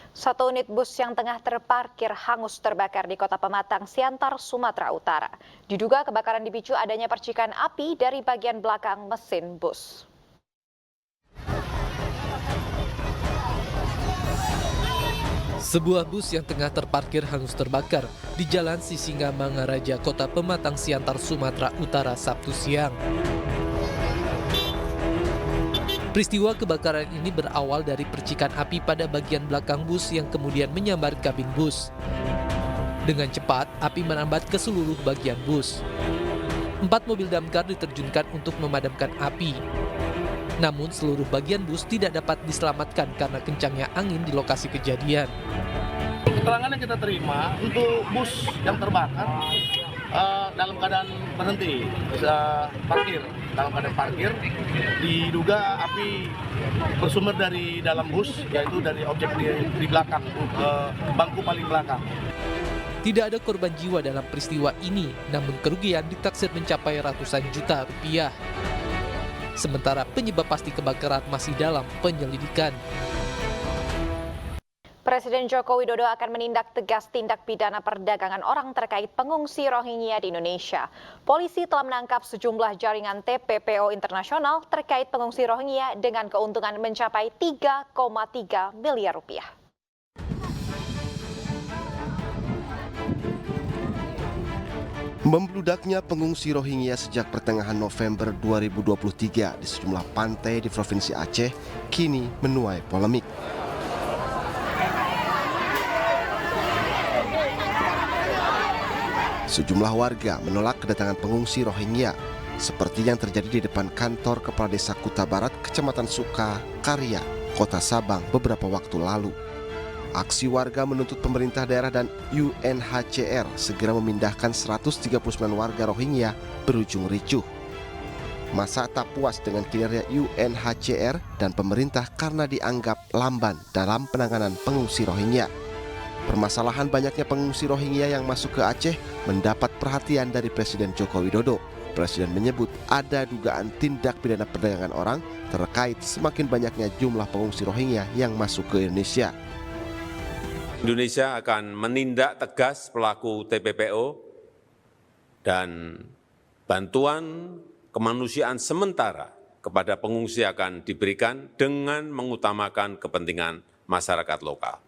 Satu unit bus yang tengah terparkir hangus terbakar di Kota Pematang, Siantar, Sumatera Utara. Diduga kebakaran dipicu adanya percikan api dari bagian belakang mesin bus. Sebuah bus yang tengah terparkir hangus terbakar di Jalan Sisingamangaraja, Kota Pematang, Siantar, Sumatera Utara, Sabtu siang. Peristiwa kebakaran ini berawal dari percikan api pada bagian belakang bus yang kemudian menyambar kabin bus. Dengan cepat, api merambat ke seluruh bagian bus. 4 mobil damkar diterjunkan untuk memadamkan api. Namun seluruh bagian bus tidak dapat diselamatkan karena kencangnya angin di lokasi kejadian. Keterangan yang kita terima untuk bus yang terbakar dalam keadaan berhenti, dalam keadaan parkir, diduga api bersumber dari dalam bus, yaitu dari objek di belakang, bangku paling belakang. Tidak ada korban jiwa dalam peristiwa ini, namun kerugian ditaksir mencapai ratusan juta rupiah. Sementara penyebab pasti kebakaran masih dalam penyelidikan. Presiden Joko Widodo akan menindak tegas tindak pidana perdagangan orang terkait pengungsi Rohingya di Indonesia. Polisi telah menangkap sejumlah jaringan TPPO internasional terkait pengungsi Rohingya dengan keuntungan mencapai 3,3 miliar rupiah. Membludaknya pengungsi Rohingya sejak pertengahan November 2023 di sejumlah pantai di Provinsi Aceh kini menuai polemik. Sejumlah warga menolak kedatangan pengungsi Rohingya, seperti yang terjadi di depan kantor Kepala Desa Kuta Barat, Kecamatan Suka Karya, Kota Sabang beberapa waktu lalu. Aksi warga menuntut pemerintah daerah dan UNHCR segera memindahkan 139 warga Rohingya berujung ricuh. Massa tak puas dengan kinerja UNHCR dan pemerintah karena dianggap lamban dalam penanganan pengungsi Rohingya. Permasalahan banyaknya pengungsi Rohingya yang masuk ke Aceh mendapat perhatian dari Presiden Joko Widodo. Presiden menyebut ada dugaan tindak pidana perdagangan orang terkait semakin banyaknya jumlah pengungsi Rohingya yang masuk ke Indonesia. Indonesia akan menindak tegas pelaku TPPO dan bantuan kemanusiaan sementara kepada pengungsi akan diberikan dengan mengutamakan kepentingan masyarakat lokal.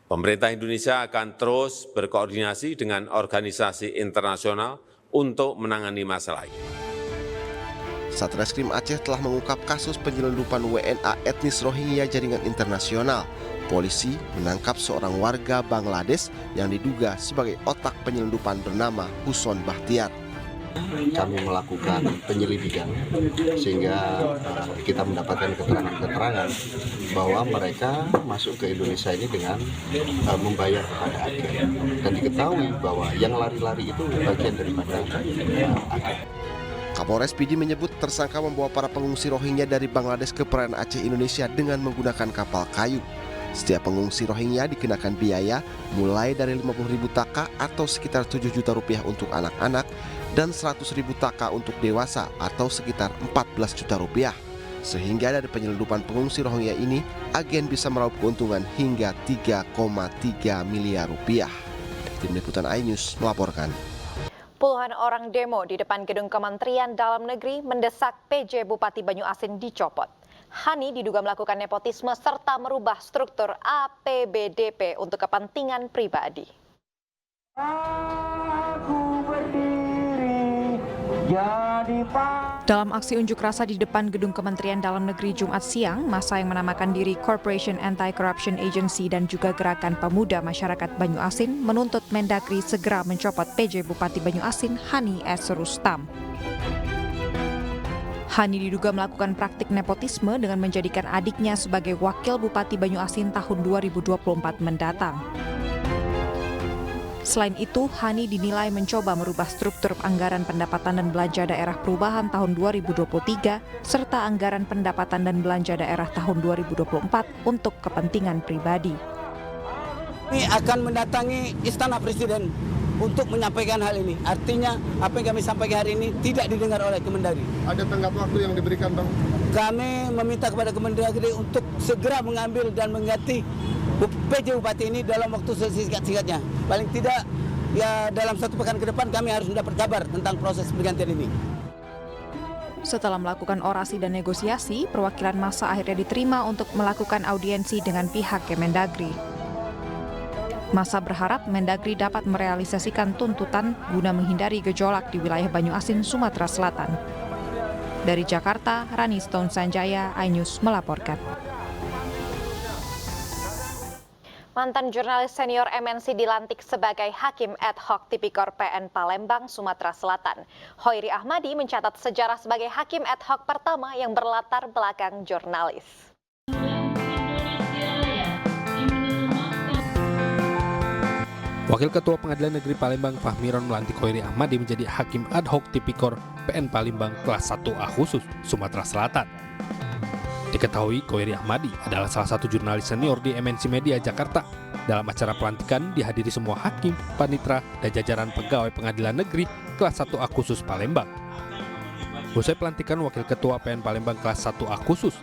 Pemerintah Indonesia akan terus berkoordinasi dengan organisasi internasional untuk menangani masalah ini. Satreskrim Aceh telah mengungkap kasus penyelundupan WNA etnis Rohingya jaringan internasional. Polisi menangkap seorang warga Bangladesh yang diduga sebagai otak penyelundupan bernama Huson Bahtiar. Kami melakukan penyelidikan sehingga kita mendapatkan keterangan-keterangan bahwa mereka masuk ke Indonesia ini dengan membayar kepada agen, dan diketahui bahwa yang lari-lari itu bagian daripada agen. Kapolres Pidi menyebut tersangka membawa para pengungsi Rohingya dari Bangladesh ke perairan Aceh Indonesia dengan menggunakan kapal kayu. Setiap pengungsi Rohingya dikenakan biaya mulai dari 50.000 taka atau sekitar 7 juta rupiah untuk anak-anak dan 100.000 taka untuk dewasa atau sekitar 14 juta rupiah. Sehingga dari penyelundupan pengungsi Rohingya ini, agen bisa meraup keuntungan hingga 3,3 miliar rupiah. Tim Liputan iNews melaporkan. Puluhan orang demo di depan gedung Kementerian Dalam Negeri mendesak PJ Bupati Banyuasin dicopot. Hani diduga melakukan nepotisme serta merubah struktur APBDP untuk kepentingan pribadi. Dalam aksi unjuk rasa di depan gedung Kementerian Dalam Negeri Jumat siang, massa yang menamakan diri Corporation Anti-Corruption Agency dan juga Gerakan Pemuda Masyarakat Banyuasin menuntut Mendagri segera mencopot PJ Bupati Banyuasin Hani S. Rustam. Hani diduga melakukan praktik nepotisme dengan menjadikan adiknya sebagai wakil Bupati Banyuasin tahun 2024 mendatang. Selain itu, Hani dinilai mencoba merubah struktur anggaran pendapatan dan belanja daerah perubahan tahun 2023 serta anggaran pendapatan dan belanja daerah tahun 2024 untuk kepentingan pribadi. Kami akan mendatangi Istana Presiden untuk menyampaikan hal ini. Artinya apa yang kami sampaikan hari ini tidak didengar oleh Kemendagri. Ada tenggat waktu yang diberikan, Bang? Kami meminta kepada Kemendagri untuk segera mengambil dan mengganti PJ Bupati ini dalam waktu sesingkat-singkatnya. Paling tidak ya dalam 1 pekan ke depan kami harus mendapat kabar tentang proses pergantian ini. Setelah melakukan orasi dan negosiasi, perwakilan massa akhirnya diterima untuk melakukan audiensi dengan pihak Kemendagri. Massa berharap Mendagri dapat merealisasikan tuntutan guna menghindari gejolak di wilayah Banyuasin, Sumatera Selatan. Dari Jakarta, Rani Stone Sanjaya, iNews melaporkan. Mantan jurnalis senior MNC dilantik sebagai Hakim Ad Hoc Tipikor PN Palembang, Sumatera Selatan. Hoiri Ahmadi mencatat sejarah sebagai Hakim Ad Hoc pertama yang berlatar belakang jurnalis. Wakil Ketua Pengadilan Negeri Palembang Fahmiron melantik Hoiri Ahmadi menjadi Hakim Ad Hoc Tipikor PN Palembang kelas 1A khusus Sumatera Selatan. Diketahui Hoiri Ahmadi adalah salah satu jurnalis senior di MNC Media Jakarta. Dalam acara pelantikan dihadiri semua hakim, panitera, dan jajaran pegawai pengadilan negeri kelas 1A khusus Palembang. Usai pelantikan Wakil Ketua PN Palembang kelas 1A khusus,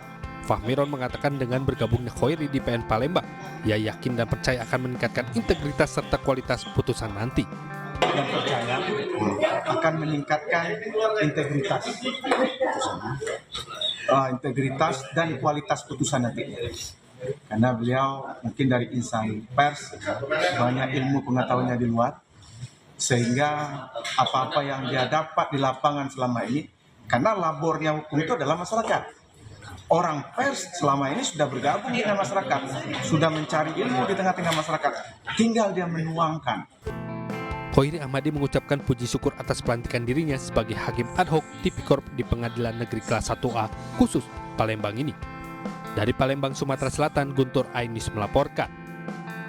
Fahmiron mengatakan dengan bergabungnya Hoiri di PN Palembang, ia yakin dan percaya akan meningkatkan integritas serta kualitas putusan nanti. Dan percaya akan meningkatkan integritas dan kualitas putusan nanti. Karena beliau mungkin dari insan pers, banyak ilmu pengetahuannya di luar, sehingga apa-apa yang dia dapat di lapangan selama ini, karena labornya hukum itu adalah masyarakat. Orang pers selama ini sudah bergabung dengan masyarakat, sudah mencari ilmu di tengah-tengah masyarakat, tinggal dia menuangkan. Hoiri Ahmadi mengucapkan puji syukur atas pelantikan dirinya sebagai Hakim Ad Hoc Tipikor di Pengadilan Negeri Kelas 1A khusus Palembang ini. Dari Palembang, Sumatera Selatan, Guntur, iNews melaporkan.